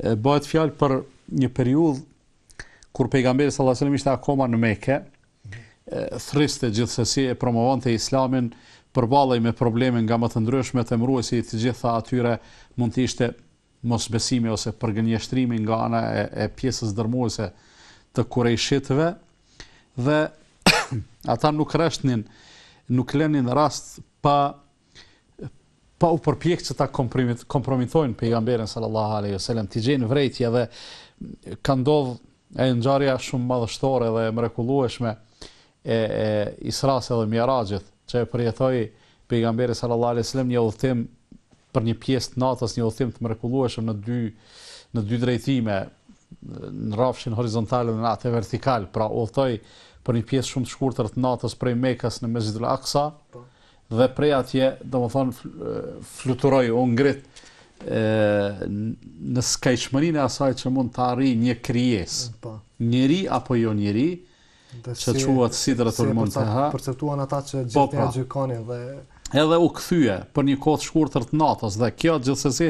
Bëhet fjalë për një periudhë kur pejgamberi sallallahu alajhi wasallam ishte akoma në Mekë, thriste gjithsesi e promovonte Islamin, përballej me probleme nga më të ndryshme, emëruesi i të gjitha atyre mund të ishte mosbesimi ose përgënjeshtrimi nga ana e pjesës dërmuese të Kurejshitëve, dhe ata nuk rreshtnin, nuk lënin rast pa u përpjekë që ta kompromitojnë pejgamberin sallallahu alaihi wasallam, t'i gjejnë vrejtje, dhe ka ndodhur e ngjarja shumë madhështore dhe mrekullueshme e Isras dhe Mi'rajit, që e përjetoi pejgamberi sallallahu alaihi wasallam një udhëtim për një pjesë të natës, një udhëtim të mrekullueshëm në dy drejtime, në rrafshin horizontal dhe në atë vertikal, pra udhëtoi për një pjesë shumë të shkurtër të natës prej Mekës në Mesjidul Aqsa, dhe prej atje, domethënë, fluturoi, u ngrit në skajshmërinë e asaj që mund të arrijë një krijesë, njeri apo jo njeri, që quhet Sidratul Muntaha. Perceptuan ata që gjithë gjykonin dhe edhe u kthye për një kohë të shkurtër të natës, dhe kjo gjithsesi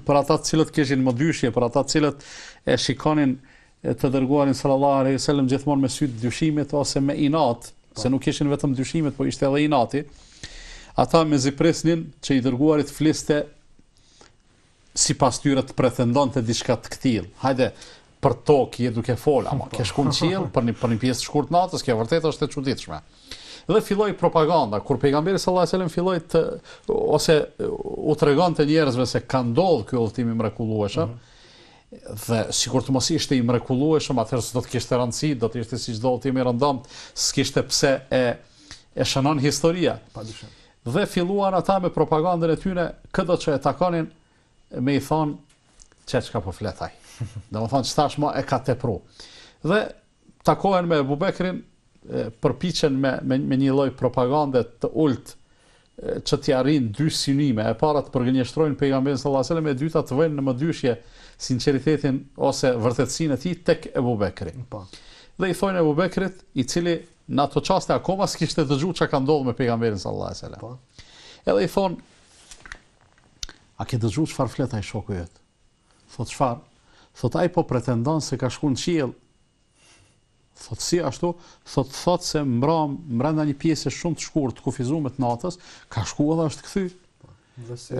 për ata të cilët kishin mëdyshje, për ata të cilët e shikonin të dërguarin sallallahu alaihi wasallam gjithmonë me sy të dyshimit ose me inat, se nuk kishin vetëm dyshimet, po ishte edhe inati, ata mezi presnin që i dërguarit fliste sipas tyre të pretendonte diçka të këtillë. Hajde, për tokë je duke fol, ama ke shku në qiell për një pjesë të shkurtë natës, kjo vërtet është e çuditshme. Dhe filloi propaganda, kur pejgamberi sallallahu alajhi wasallam filloi ose u tregonte njerëzve se ka ndodhur ky udhëtim i mrekullueshëm, dhe sikur të mos ishte i mrekullueshëm, atëherë s'do të kishte rëndësi, do të ishte si çdo udhëtim i rëndom, s'kishte pse e shënon historia. Padyshim. Dhe filluan ata me propagandën e tyre, këto që e takonin me i thonë çka po fletaj. Domethënë ç'tash më e ka tepru. Dhe takohen me Abu Bekrin, përpiqen me një lloj propagande të ulët që t'i arrin dy synime. E para të përgënjeshtrojnë pejgamberin sallallahu alajhi wasallam, e dyta të vënë në mëdyshje sinqeritetin ose vërtetësinë e tij tek Abu Bekri. Dhe i thonë Abu Bekrit, i cili në ato çaste akoma s'kishte dëgjuar çka ka ndodhur me pejgamberin sallallahu alajhi wasallam. Edhe i thonë: "A ke dëgjuar çfarë flet ai shoku jot?" Thot: "Çfarë?" Thot: "Ai po pretendon se ka shkuar në qiell." Thot: "Si ashtu?" Thot se brenda një pjese shumë të shkurtë, kufizuar të natës, ka shkuar dhe është kthy.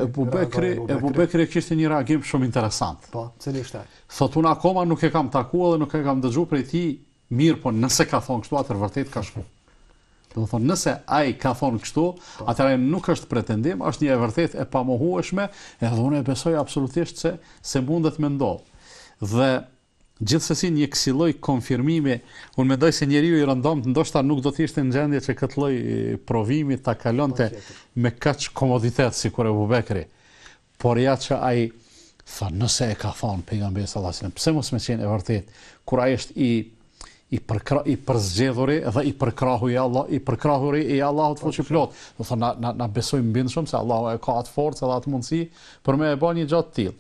Abu Bekri kishte një reagim shumë interesant. Po, cili ishte ai? Thot: "Unë akoma nuk e kam takuar dhe nuk e kam dëgjuar prej tij, mirë, po nëse ka thonë kështu, atëherë vërtet ka shkuar." Do të thonë, nëse ai ka thonë kështu, atëherë nuk është pretendim, është një e vërtet e pamohueshme, edhe unë e besoj absolutisht se mundet me ndodh. Dhe gjithsesi një kësaj lloj konfirmimi, unë mendoj se njeriu i rëndomt ndoshta nuk do të ishte në gjendje që këtë lloj provimi ta kalonte me kaq komoditet sikur Abu Bekri. Por ja që ai tha, nëse e ka thonë pejgamberi sallallahu alajhi wasallam, pse mos më qenë e vërtet, kur ai është i përzgjedhuri dhe i përkrahuri i Allahut fuqiplot. Do thonë na besojmë mbindshëm se Allahu e ka atë forcë dhe atë mundësi për me e bën një gjë të tillë.